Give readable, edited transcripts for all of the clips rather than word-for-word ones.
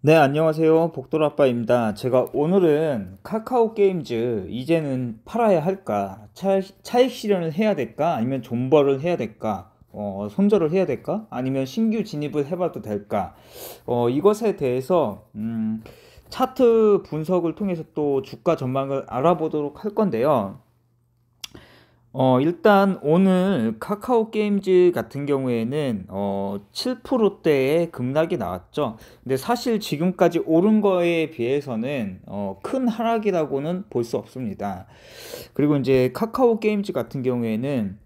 네, 안녕하세요. 복돌아빠입니다. 제가 오늘은 카카오 게임즈 이제는 팔아야 할까? 차익 실현을 해야 될까? 아니면 존버를 해야 될까? 손절을 해야 될까? 아니면 신규 진입을 해봐도 될까? 이것에 대해서 차트 분석을 통해서 또 주가 전망을 알아보도록 할 건데요. 일단 오늘 카카오 게임즈 같은 경우에는 7%대의 급락이 나왔죠. 근데 사실 지금까지 오른 거에 비해서는 큰 하락이라고는 볼 수 없습니다. 그리고 이제 카카오 게임즈 같은 경우에는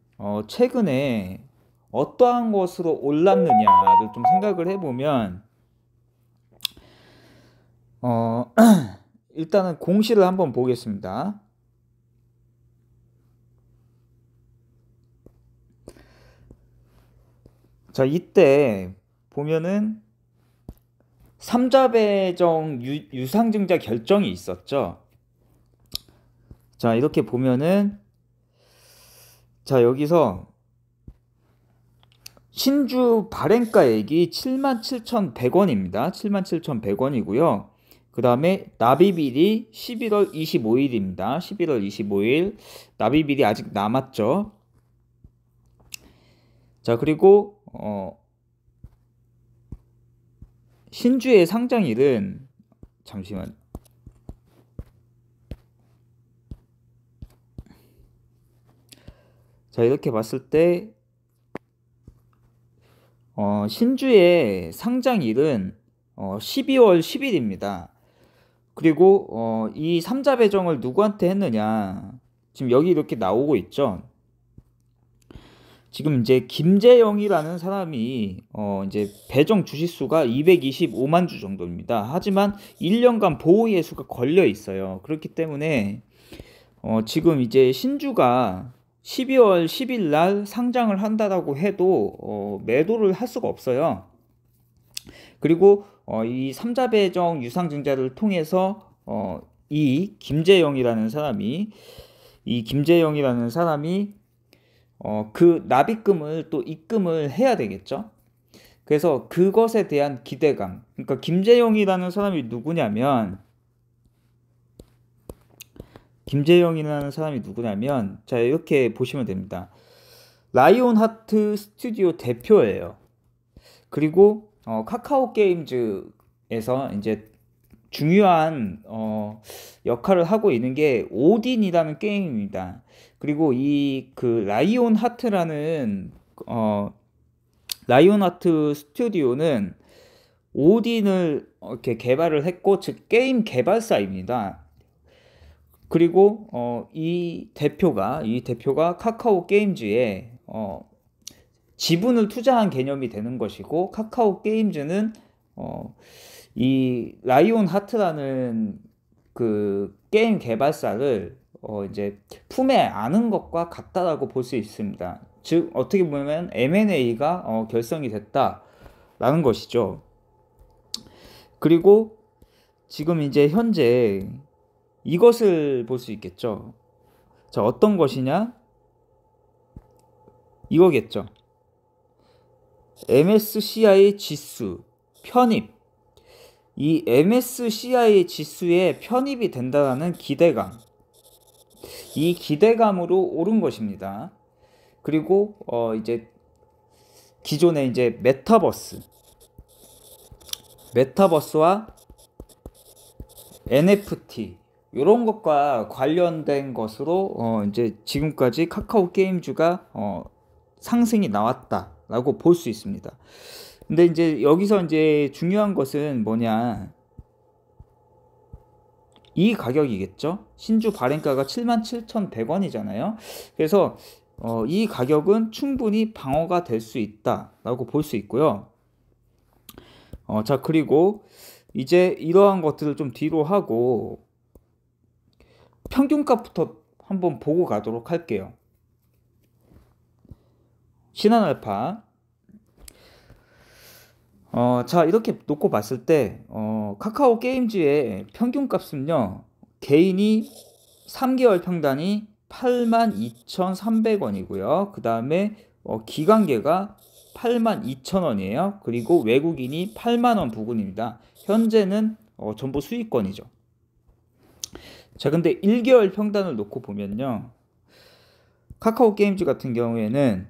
최근에 어떠한 것으로 올랐느냐를 좀 생각을 해보면 일단은 공시를 한번 보겠습니다. 자, 이때 보면은 삼자배정 유상증자 결정이 있었죠. 자, 이렇게 보면은 자, 여기서 신주 발행가액이 77,100원입니다. 77,100원이고요. 그 다음에 납입일이 11월 25일입니다. 11월 25일. 납입일이 아직 남았죠. 자, 그리고 신주의 상장일은 잠시만. 자, 이렇게 봤을 때 신주의 상장일은 12월 10일입니다. 그리고 이 삼자 배정을 누구한테 했느냐? 지금 여기 이렇게 나오고 있죠. 지금 이제 김재영이라는 사람이 이제 배정 주식수가 225만 주 정도입니다. 하지만 1년간 보호 예수가 걸려 있어요. 그렇기 때문에 지금 이제 신주가 12월 10일 날 상장을 한다라고 해도 매도를 할 수가 없어요. 그리고 이 삼자 배정 유상증자를 통해서 이 김재영이라는 사람이 그 납입금을 또 입금을 해야 되겠죠. 그래서 그것에 대한 기대감. 그러니까 김재영이라는 사람이 누구냐면 자, 이렇게 보시면 됩니다. 라이온 하트 스튜디오 대표예요. 그리고 카카오 게임즈에서 이제 중요한 역할을 하고 있는 게 오딘이라는 게임입니다. 그리고 이 그 라이온 하트 스튜디오는 오딘을 이렇게 개발을 했고, 즉 게임 개발사입니다. 그리고 이 대표가 카카오 게임즈에 지분을 투자한 개념이 되는 것이고, 카카오 게임즈는 이 라이온 하트라는 그 게임 개발사를 이제 품에 안은 것과 같다라고 볼 수 있습니다. 즉 어떻게 보면 M&A가 결성이 됐다라는 것이죠. 그리고 지금 이제 현재 이것을 볼 수 있겠죠. 자, 어떤 것이냐? 이거겠죠. MSCI 지수 편입. 이 MSCI 지수에 편입이 된다는 기대감. 이 기대감으로 오른 것입니다. 그리고 이제 기존의 이제 메타버스와 NFT 이런 것과 관련된 것으로 이제 지금까지 카카오 게임즈가 상승이 나왔다라고 볼 수 있습니다. 근데 이제 여기서 이제 중요한 것은 뭐냐? 이 가격이겠죠. 신주 발행가가 77,100원이잖아요. 그래서 이 가격은 충분히 방어가 될 수 있다라고 볼 수 있고요. 자, 그리고 이제 이러한 것들을 좀 뒤로 하고 평균값부터 한번 보고 가도록 할게요. 신한알파. 자, 이렇게 놓고 봤을 때 카카오 게임즈의 평균값은요, 개인이 3개월 평단이 82,300원이고요. 그 다음에 기간계가 82,000원이에요. 그리고 외국인이 8만원 부근입니다. 현재는 전부 수익권이죠. 자, 근데 1개월 평단을 놓고 보면요, 카카오 게임즈 같은 경우에는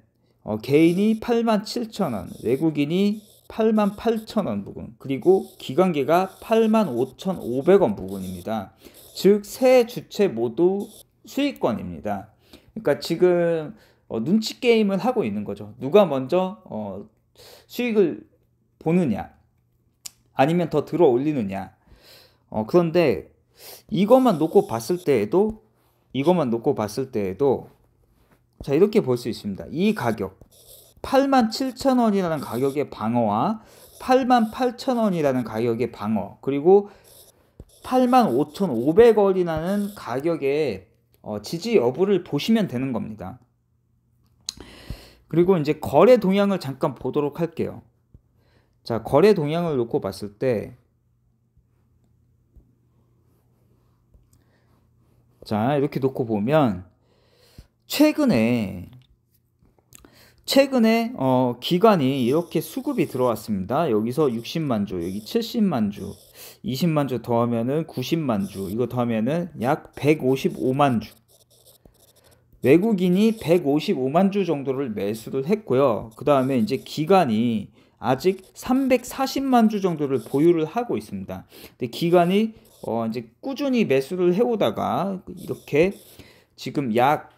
개인이 87,000원, 외국인이 88,000원 부근, 그리고 기관계가 85,500원 부근입니다. 즉 세 주체 모두 수익권입니다. 그러니까 지금 눈치 게임을 하고 있는 거죠. 누가 먼저 수익을 보느냐, 아니면 더 들어 올리느냐. 그런데 이것만 놓고 봤을 때에도 자, 이렇게 볼 수 있습니다. 이 가격 87,000원이라는 가격의 방어와 88,000원이라는 가격의 방어, 그리고 85,500원이라는 가격의 지지 여부를 보시면 되는 겁니다. 그리고 이제 거래 동향을 잠깐 보도록 할게요. 자, 거래 동향을 놓고 봤을 때, 자, 이렇게 놓고 보면 최근에 기관이 이렇게 수급이 들어왔습니다. 여기서 60만 주, 여기 70만 주, 20만 주 더하면은 90만 주, 이거 더하면은 약 155만 주. 외국인이 155만 주 정도를 매수를 했고요. 그 다음에 이제 기관이 아직 340만 주 정도를 보유를 하고 있습니다. 근데 기관이 이제 꾸준히 매수를 해오다가 이렇게 지금 약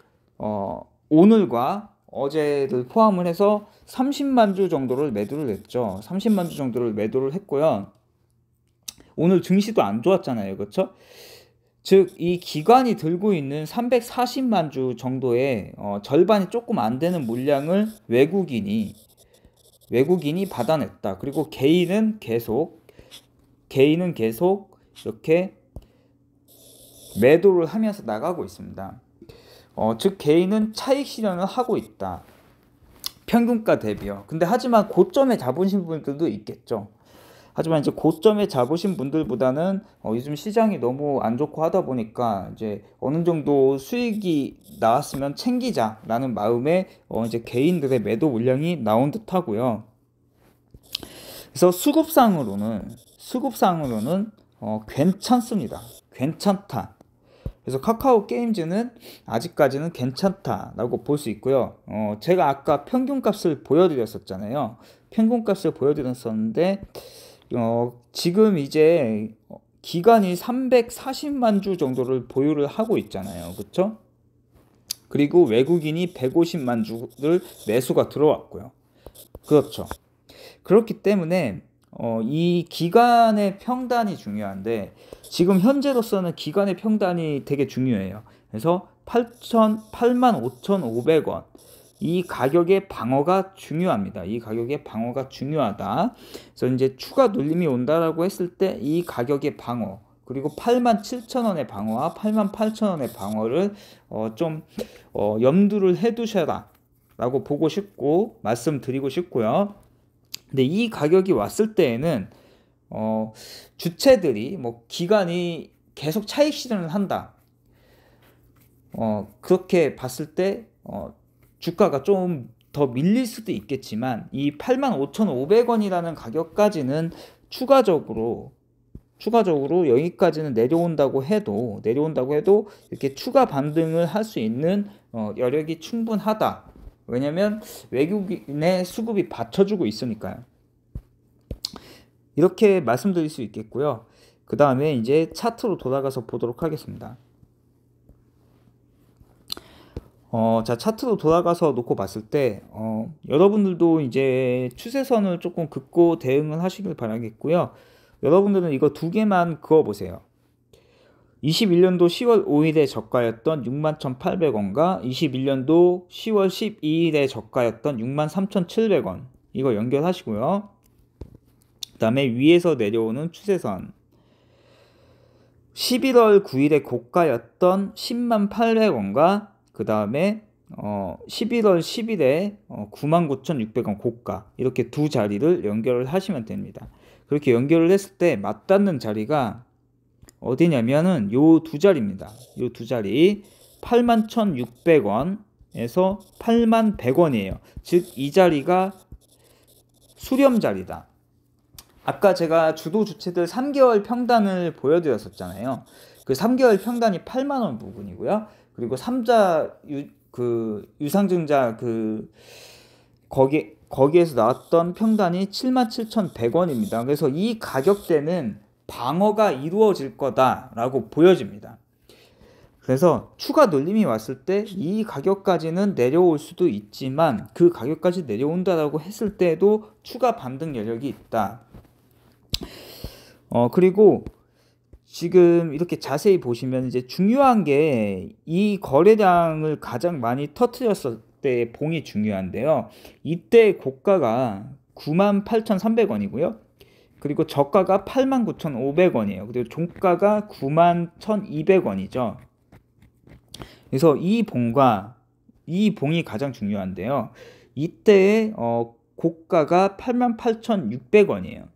오늘과 어제를 포함을 해서 30만 주 정도를 매도를 했죠. 30만 주 정도를 매도를 했고요. 오늘 증시도 안 좋았잖아요. 그렇죠? 즉 이 기관이 들고 있는 340만 주 정도의 절반이 조금 안 되는 물량을 외국인이 받아냈다. 그리고 개인은 계속 이렇게 매도를 하면서 나가고 있습니다. 즉 개인은 차익 실현을 하고 있다. 평균가 대비요. 근데 하지만 고점에 잡으신 분들도 있겠죠. 하지만 이제 고점에 잡으신 분들보다는 요즘 시장이 너무 안 좋고 하다 보니까 이제 어느 정도 수익이 나왔으면 챙기자라는 마음에 이제 개인들의 매도 물량이 나온 듯 하고요. 그래서 수급상으로는 괜찮습니다. 괜찮다. 그래서 카카오 게임즈는 아직까지는 괜찮다라고 볼 수 있고요. 제가 아까 평균값을 보여드렸었잖아요. 평균값을 보여드렸었는데 지금 이제 기간이 340만 주 정도를 보유를 하고 있잖아요. 그렇죠? 그리고 외국인이 150만 주를 매수가 들어왔고요. 그렇죠. 그렇기 때문에 이 기간의 평단이 중요한데, 지금 현재로서는 기간의 평단이 되게 중요해요. 그래서 85,500원, 이 가격의 방어가 중요합니다. 이 가격의 방어가 중요하다. 그래서 이제 추가 눌림이 온다라고 했을 때 이 가격의 방어, 그리고 87,000원의 방어와 88,000원의 방어를 좀 염두를 해두셔라 라고 보고 싶고 말씀드리고 싶고요. 근데 이 가격이 왔을 때에는 주체들이 기관이 계속 차익 실현을 한다, 그렇게 봤을 때 주가가 좀 더 밀릴 수도 있겠지만, 이 85,500원이라는 가격까지는 추가적으로 여기까지는 내려온다고 해도 이렇게 추가 반등을 할 수 있는 여력이 충분하다. 왜냐면 외국인의 수급이 받쳐주고 있으니까요. 이렇게 말씀드릴 수 있겠고요. 그 다음에 이제 차트로 돌아가서 보도록 하겠습니다. 자, 차트로 돌아가서 놓고 봤을 때 여러분들도 이제 추세선을 조금 긋고 대응을 하시길 바라겠고요. 여러분들은 이거 두 개만 그어 보세요. 21년도 10월 5일에 저가였던 61,800원과 21년도 10월 12일에 저가였던 63,700원, 이거 연결하시고요. 그 다음에 위에서 내려오는 추세선, 11월 9일에 고가였던 108,000원과 그 다음에 11월 10일에 99,600원 고가, 이렇게 두 자리를 연결을 하시면 됩니다. 그렇게 연결을 했을 때 맞닿는 자리가 어디냐면은 요 두 자리입니다. 요 두 자리 81,600원에서 81,100원이에요. 즉 이 자리가 수렴자리다. 아까 제가 주도 주체들 3개월 평단을 보여드렸었잖아요. 그 3개월 평단이 8만원 부근이고요. 그리고 3자 유상증자 거기에서 나왔던 평단이 77,100원입니다. 그래서 이 가격대는 방어가 이루어질 거다라고 보여집니다. 그래서 추가 눌림이 왔을 때 이 가격까지는 내려올 수도 있지만 그 가격까지 내려온다라고 했을 때도 추가 반등 여력이 있다. 그리고 지금 이렇게 자세히 보시면 이제 중요한 게 이 거래량을 가장 많이 터뜨렸을 때 봉이 중요한데요. 이때 고가가 98,300원이고요. 그리고 저가가 89,500원이에요. 그리고 종가가 91,200원이죠. 그래서 이 봉이 가장 중요한데요. 이때의 고가가 88,600원이에요.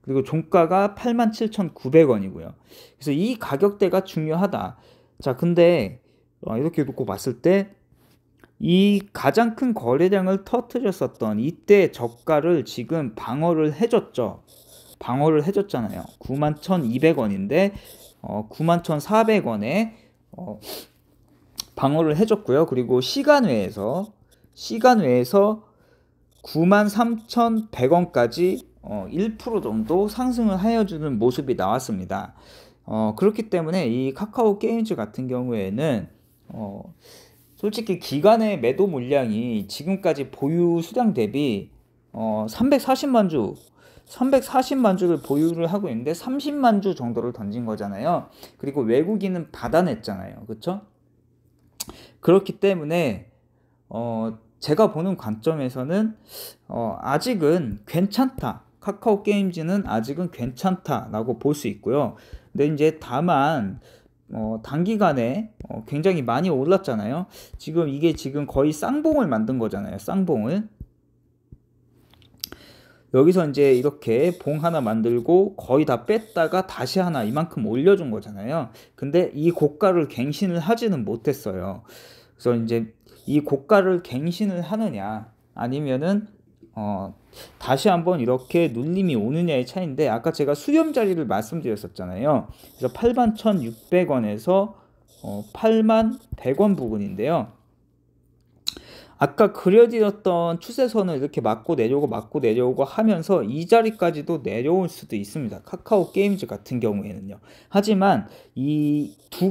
그리고 종가가 87,900원이고요. 그래서 이 가격대가 중요하다. 자, 근데 이렇게 놓고 봤을 때 이 가장 큰 거래량을 터뜨렸었던 이때 저가를 지금 방어를 해줬죠. 방어를 해줬잖아요. 91,200원인데 91,400원에 방어를 해줬고요. 그리고 시간 외에서 93,100원까지 1% 정도 상승을 하여주는 모습이 나왔습니다. 그렇기 때문에 이 카카오 게임즈 같은 경우에는 솔직히 기간의 매도 물량이 지금까지 보유 수량 대비 340만 주를 보유를 하고 있는데 30만 주 정도를 던진 거잖아요. 그리고 외국인은 받아냈잖아요. 그렇죠? 그렇기 때문에 제가 보는 관점에서는 아직은 괜찮다. 카카오 게임즈는 아직은 괜찮다라고 볼 수 있고요. 근데 이제 다만 단기간에 굉장히 많이 올랐잖아요. 이게 지금 거의 쌍봉을 만든 거잖아요. 쌍봉을. 여기서 이제 이렇게 봉 하나 만들고 거의 다 뺐다가 다시 하나 이만큼 올려준 거잖아요. 근데 이 고가를 갱신을 하지는 못했어요. 그래서 이제 이 고가를 갱신을 하느냐 아니면은 다시 한번 이렇게 눌림이 오느냐의 차이인데, 아까 제가 수렴 자리를 말씀드렸었잖아요. 그래서 81,600원에서 81,100원 부근인데요. 아까 그려드렸던 추세선을 이렇게 맞고 내려오고 하면서 이 자리까지도 내려올 수도 있습니다. 카카오 게임즈 같은 경우에는요. 하지만 이 두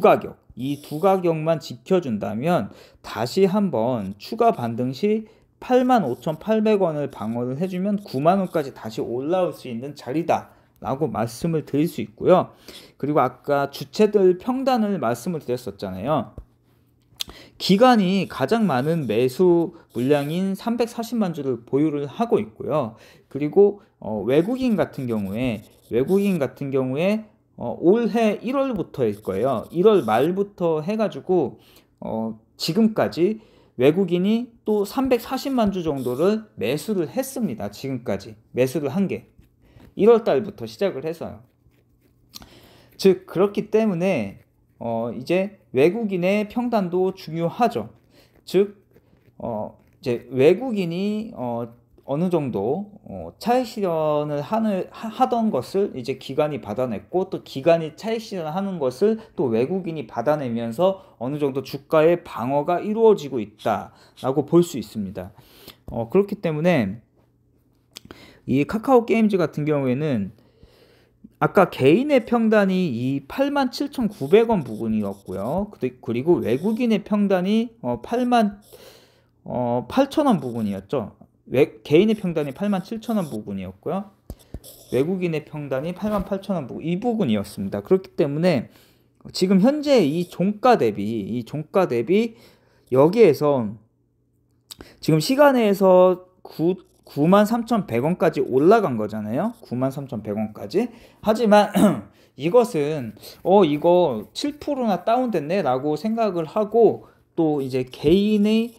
가격만 지켜준다면 다시 한번 추가 반등 시 85,800원을 방어를 해주면 9만원까지 다시 올라올 수 있는 자리다 라고 말씀을 드릴 수 있고요. 그리고 아까 주체들 평단을 말씀을 드렸었잖아요. 기간이 가장 많은 매수 물량인 340만 주를 보유를 하고 있고요. 그리고 외국인 같은 경우에 올해 1월부터일 거예요. 1월 말부터 해가지고 지금까지 외국인이 또 340만 주 정도를 매수를 했습니다. 지금까지 매수를 한 게 1월 달부터 시작을 해서요. 즉 그렇기 때문에 이제 외국인의 평단도 중요하죠. 즉 이제 외국인이 어느 정도 차익 실현을 하던 것을 이제 기관이 받아냈고, 또 기관이 차익 실현하는 것을 또 외국인이 받아내면서 어느 정도 주가의 방어가 이루어지고 있다라고 볼 수 있습니다. 그렇기 때문에 이 카카오 게임즈 같은 경우에는 아까 개인의 평단이 이 87,900원 부근이었고요. 그리고 외국인의 평단이 88,000원 부근이었죠. 개인의 평단이 87,000원 부근이었고요. 외국인의 평단이 88,000원 부근, 이 부근이었습니다. 그렇기 때문에 지금 현재 이 종가 대비 여기에서 지금 시간에서 93,100원까지 올라간 거잖아요. 93,100원까지. 하지만 이것은 이거 7%나 다운됐네 라고 생각을 하고, 또 이제 개인의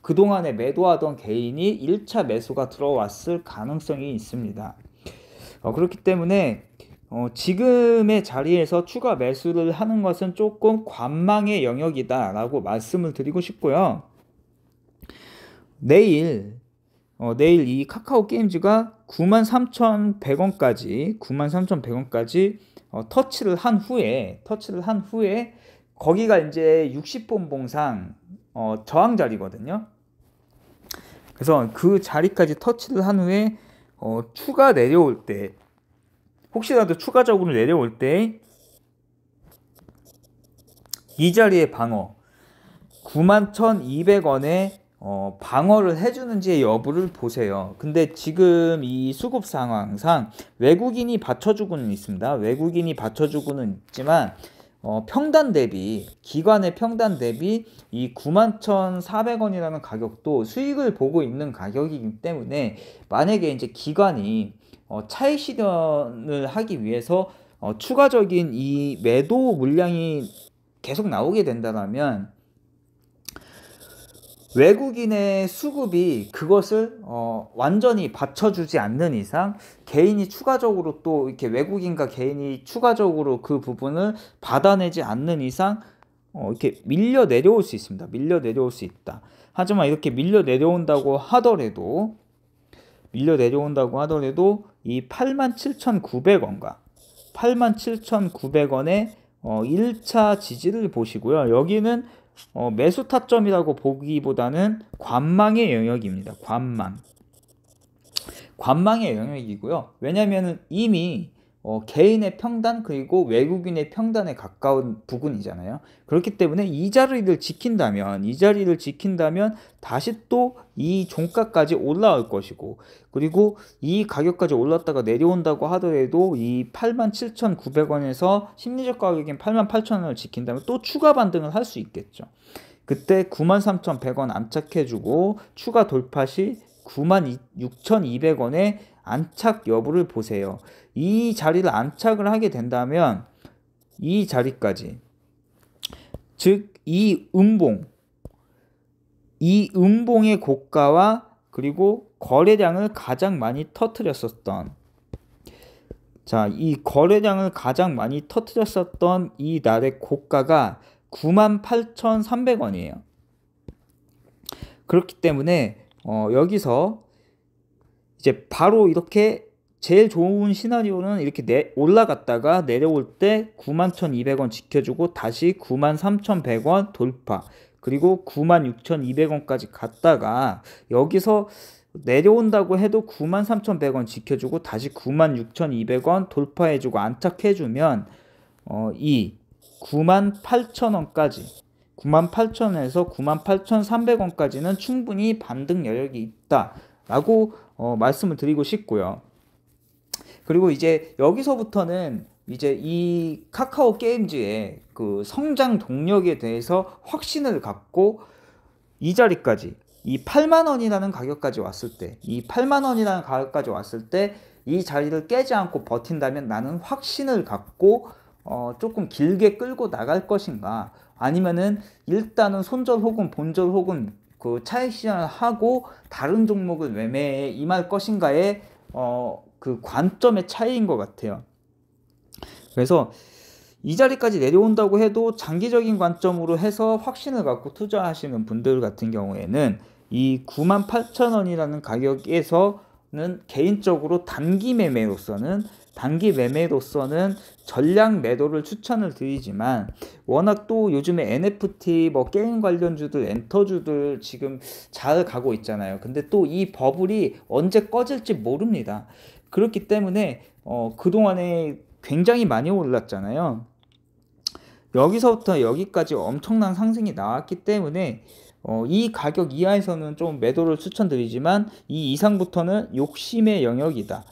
그동안에 매도하던 개인이 1차 매수가 들어왔을 가능성이 있습니다. 그렇기 때문에 지금의 자리에서 추가 매수를 하는 것은 조금 관망의 영역이다 라고 말씀을 드리고 싶고요. 내일 내일 이 카카오 게임즈가 93,100원까지 터치를 한 후에 거기가 이제 60분봉상 저항 자리거든요. 그래서 그 자리까지 터치를 한 후에 추가 내려올 때, 혹시라도 추가적으로 내려올 때 이 자리에 방어 91,200원에 방어를 해주는지의 여부를 보세요. 근데 지금 이 수급 상황상 외국인이 받쳐주고는 있습니다. 외국인이 받쳐주고는 있지만 평단 대비, 기관의 평단 대비 이 91,400원이라는 가격도 수익을 보고 있는 가격이기 때문에, 만약에 이제 기관이 차익 실현을 하기 위해서 추가적인 이 매도 물량이 계속 나오게 된다면, 외국인의 수급이 그것을 완전히 받쳐주지 않는 이상, 개인이 추가적으로 또 이렇게 외국인과 개인이 추가적으로 그 부분을 받아내지 않는 이상 이렇게 밀려 내려올 수 있습니다. 밀려 내려올 수 있다. 하지만 이렇게 밀려 내려온다고 하더라도 이 87,900원과 87,900원의 1차 지지를 보시고요. 여기는 매수 타점이라고 보기보다는 관망의 영역입니다. 관망의 영역이고요. 왜냐하면 이미 개인의 평단 그리고 외국인의 평단에 가까운 부분이잖아요. 그렇기 때문에 이 자리를 지킨다면 다시 또 이 종가까지 올라올 것이고, 그리고 이 가격까지 올랐다가 내려온다고 하더라도 이 87,900원에서 심리적 가격인 88,000원을 지킨다면 또 추가 반등을 할 수 있겠죠. 그때 93,100원 안착해주고 추가 돌파 시 96,200원에 안착 여부를 보세요. 이 자리를 안착을 하게 된다면 이 자리까지, 즉 이 음봉의 고가와 그리고 거래량을 가장 많이 터뜨렸었던, 이 날의 고가가 98,300원이에요. 그렇기 때문에 여기서 이제 바로 이렇게 제일 좋은 시나리오는 이렇게 올라갔다가 내려올 때 91,200원 지켜주고 다시 93,100원 돌파, 그리고 96,200원까지 갔다가 여기서 내려온다고 해도 93,100원 지켜주고 다시 96,200원 돌파해주고 안착해주면 이 98,000원까지, 98,000원에서 98,300원까지는 충분히 반등 여력이 있다라고 말씀을 드리고 싶고요. 그리고 이제 여기서부터는 이제 이 카카오 게임즈의 그 성장 동력에 대해서 확신을 갖고 이 자리까지, 이 8만원이라는 가격까지 왔을 때, 이 자리를 깨지 않고 버틴다면 나는 확신을 갖고 조금 길게 끌고 나갈 것인가, 아니면은 일단은 손절 혹은 본절 혹은 그 차익 시전을 하고 다른 종목을 매매에 임할 것인가의 그 관점의 차이인 것 같아요. 그래서 이 자리까지 내려온다고 해도 장기적인 관점으로 해서 확신을 갖고 투자하시는 분들 같은 경우에는 이 98,000원이라는 가격에서는 개인적으로 단기 매매로서는 전량 매도를 추천을 드리지만, 워낙 또 요즘에 NFT 게임 관련주들, 엔터주들 지금 잘 가고 있잖아요. 근데 또 이 버블이 언제 꺼질지 모릅니다. 그렇기 때문에 그동안에 굉장히 많이 올랐잖아요. 여기서부터 여기까지 엄청난 상승이 나왔기 때문에 이 가격 이하에서는 좀 매도를 추천드리지만, 이 이상부터는 욕심의 영역이다.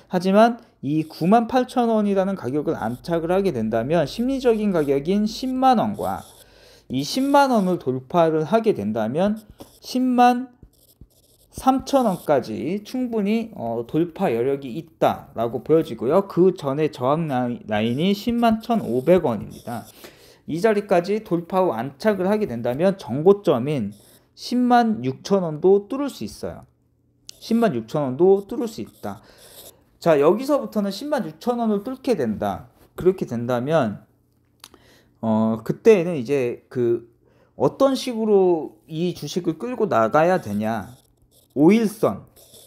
하지만 이 98,000원이라는 가격을 안착을 하게 된다면 심리적인 가격인 10만원과 이 10만원을 돌파를 하게 된다면 103,000원까지 충분히 돌파 여력이 있다라고 보여지고요. 그 전에 저항 라인이 101,500원입니다. 이 자리까지 돌파 후 안착을 하게 된다면 정고점인 106,000원도 뚫을 수 있어요. 106,000원도 뚫을 수 있다. 자, 여기서부터는 106,000원을 뚫게 된다. 그렇게 된다면 그때는 이제 어떤 식으로 이 주식을 끌고 나가야 되냐,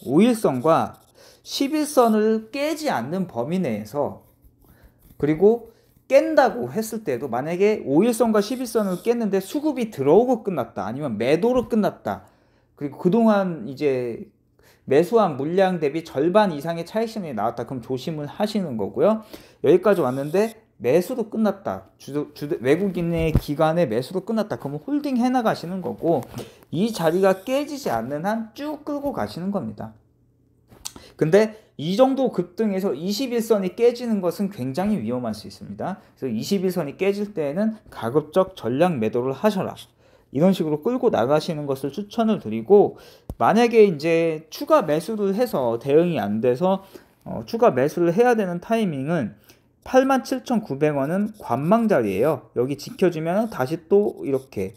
5일선과 11선을 깨지 않는 범위 내에서, 그리고 깬다고 했을 때도 만약에 5일선과 11선을 깼는데 수급이 들어오고 끝났다, 아니면 매도로 끝났다, 그리고 그동안 이제 매수한 물량 대비 절반 이상의 차익 실현이 나왔다, 그럼 조심을 하시는 거고요. 여기까지 왔는데 매수도 끝났다, 외국인의 기관의 매수도 끝났다, 그러면 홀딩 해나가시는 거고, 이 자리가 깨지지 않는 한 쭉 끌고 가시는 겁니다. 근데 이 정도 급등에서 21선이 깨지는 것은 굉장히 위험할 수 있습니다. 그래서 21선이 깨질 때에는 가급적 전량 매도를 하셔라, 이런 식으로 끌고 나가시는 것을 추천을 드리고, 만약에 이제 추가 매수를 해서 대응이 안 돼서 추가 매수를 해야 되는 타이밍은 87,900원은 관망 자리예요. 여기 지켜주면 다시 또 이렇게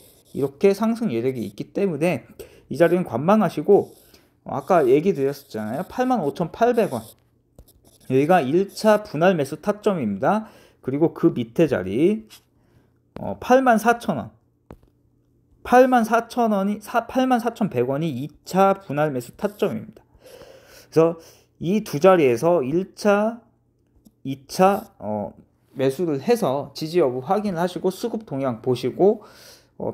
상승 여력이 있기 때문에 이 자리는 관망하시고, 아까 얘기 드렸었잖아요. 85,800원 여기가 1차 분할 매수 타점입니다. 그리고 그 밑에 자리 84,000원 84,100원이 2차 분할 매수 타점입니다. 그래서 이 두 자리에서 1차, 2차 매수를 해서 지지 여부 확인을 하시고 수급 동향 보시고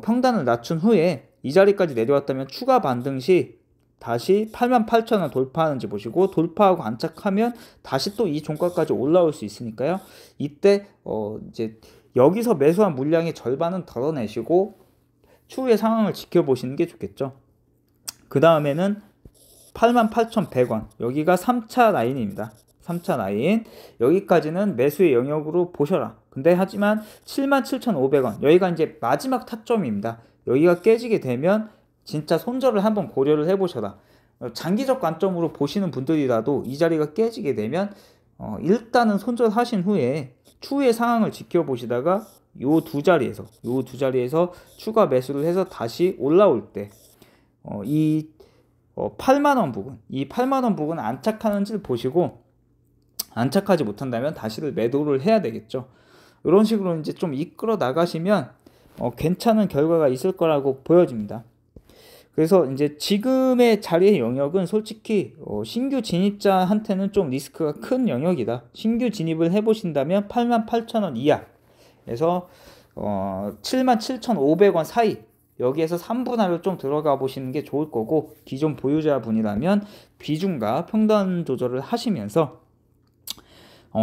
평단을 낮춘 후에 이 자리까지 내려왔다면 추가 반등 시 다시 88,000원 돌파하는지 보시고, 돌파하고 안착하면 다시 또 이 종가까지 올라올 수 있으니까요. 이때 이제 여기서 매수한 물량의 절반은 덜어내시고 추후의 상황을 지켜보시는 게 좋겠죠. 그 다음에는 88,100원 여기가 3차 라인입니다. 3차 라인 여기까지는 매수의 영역으로 보셔라. 근데 하지만 77,500원 여기가 이제 마지막 타점입니다. 여기가 깨지게 되면 진짜 손절을 한번 고려를 해보셔라. 장기적 관점으로 보시는 분들이라도 이 자리가 깨지게 되면 일단은 손절하신 후에 추후의 상황을 지켜보시다가 요 두 자리에서 추가 매수를 해서 다시 올라올 때 이 8만원 부근, 이 8만원 부근 안착하는지를 보시고, 안착하지 못한다면 다시를 매도를 해야 되겠죠. 이런 식으로 이제 좀 이끌어 나가시면 괜찮은 결과가 있을 거라고 보여집니다. 그래서 이제 지금의 자리의 영역은 솔직히 신규 진입자한테는 좀 리스크가 큰 영역이다. 신규 진입을 해보신다면 88,000원 이하에서 77,500원 사이, 여기에서 3분할로 좀 들어가 보시는 게 좋을 거고, 기존 보유자분이라면 비중과 평단 조절을 하시면서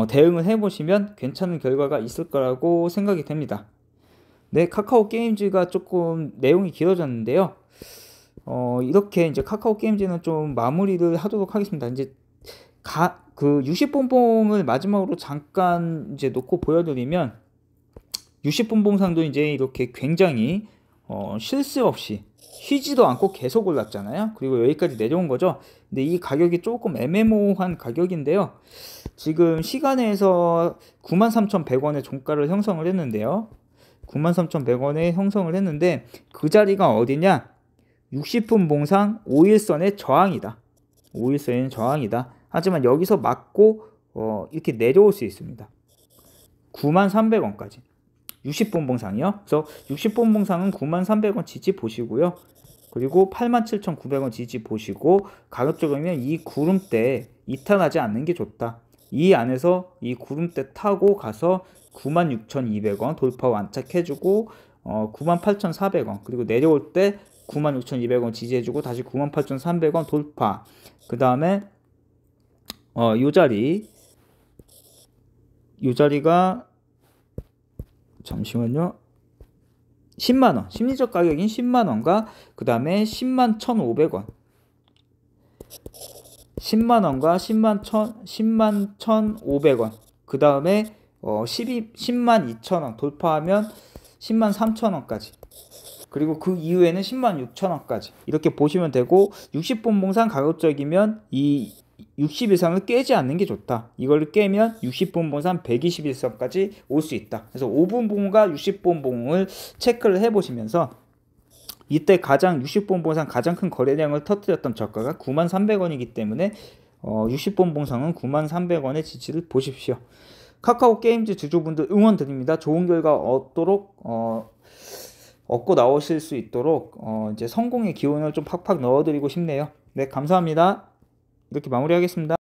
대응을 해보시면 괜찮은 결과가 있을 거라고 생각이 됩니다. 네, 카카오 게임즈가 조금 내용이 길어졌는데요. 이렇게 이제 카카오 게임즈는 좀 마무리를 하도록 하겠습니다. 이제 그 유식본봉을 마지막으로 잠깐 이제 놓고 보여드리면, 유식본봉상도 이제 이렇게 굉장히 쉴 새 없이 쉬지도 않고 계속 올랐잖아요. 그리고 여기까지 내려온 거죠. 근데 이 가격이 조금 애매모호한 가격인데요. 지금 시간에서 93,100원의 종가를 형성을 했는데요. 93,100원에 형성을 했는데 그 자리가 어디냐? 60분 봉상 5일선의 저항이다. 5일선의 저항이다. 하지만 여기서 맞고 이렇게 내려올 수 있습니다. 93,300원까지 60분 봉상이요. 그래서 60분 봉상은 93,300원 지지 보시고요. 그리고 87,900원 지지 보시고, 가급적이면 이 구름대 이탈하지 않는 게 좋다. 이 안에서 이 구름대 타고 가서 96,200원 돌파 완착해주고 98,400원, 그리고 내려올 때 96,200원 지지해주고 다시 98,300원 돌파. 그 다음에 요 자리가 잠시만요. 10만원, 심리적 가격인 10만원과 그 다음에 101,500원 10만원과 101,500원 그 다음에 102,000원 돌파하면 103,000원까지, 그리고 그 이후에는 106,000원까지 이렇게 보시면 되고, 60분 봉상 가급적이면 이 60일선을 깨지 않는 게 좋다. 이걸 깨면 60분 봉상 121선까지 올 수 있다. 그래서 5분 봉과 60분 봉을 체크를 해보시면서, 이때 60분 봉상 가장 큰 거래량을 터뜨렸던 저가가 93,300원이기 때문에 60분 봉상은 93,300원의 지지를 보십시오. 카카오 게임즈 주주분들 응원드립니다. 좋은 결과 얻고 나오실 수 있도록 이제 성공의 기운을 좀 팍팍 넣어드리고 싶네요. 네, 감사합니다. 이렇게 마무리하겠습니다.